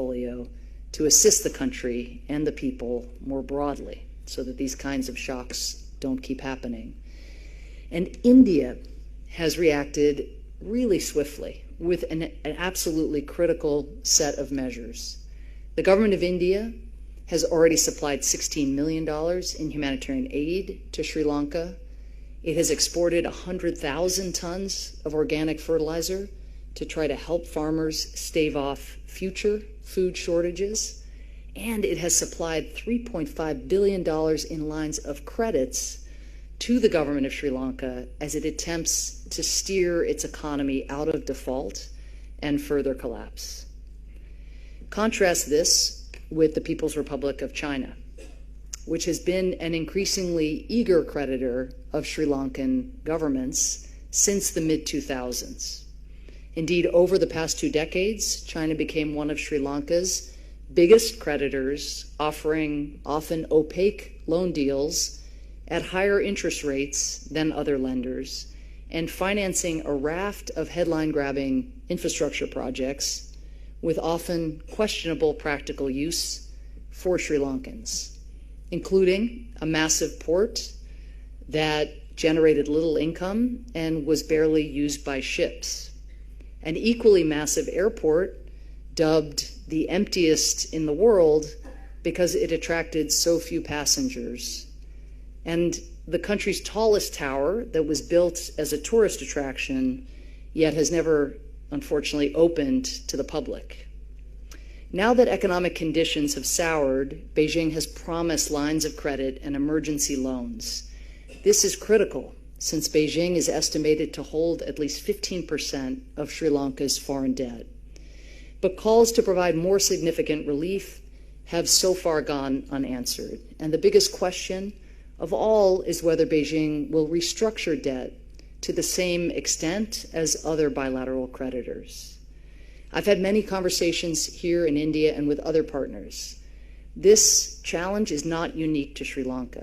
portfolio to assist the country and the people more broadly so that these kinds of shocks don't keep happening. And India has reacted really swiftly with an absolutely critical set of measures. The government of India has already supplied $16 million in humanitarian aid to Sri Lanka. It has exported 100,000 tons of organic fertilizer to try to help farmers stave off future food shortages. And it has supplied $3.5 billion in lines of credits to the government of Sri Lanka as it attempts to steer its economy out of default and further collapse. Contrast this with the People's Republic of China, which has been an increasingly eager creditor of Sri Lankan governments since the mid-2000s. Indeed, over the past 2 decades, China became one of Sri Lanka's biggest creditors, offering often opaque loan deals at higher interest rates than other lenders, and financing a raft of headline-grabbing infrastructure projects with often questionable practical use for Sri Lankans, including a massive port that generated little income and was barely used by ships, an equally massive airport dubbed the emptiest in the world because it attracted so few passengers, and the country's tallest tower that was built as a tourist attraction, yet has never, unfortunately, opened to the public. Now that economic conditions have soured, Beijing has promised lines of credit and emergency loans. This is critical, since Beijing is estimated to hold at least 15% of Sri Lanka's foreign debt. But calls to provide more significant relief have so far gone unanswered. And the biggest question of all is whether Beijing will restructure debt to the same extent as other bilateral creditors. I've had many conversations here in India and with other partners. This challenge is not unique to Sri Lanka.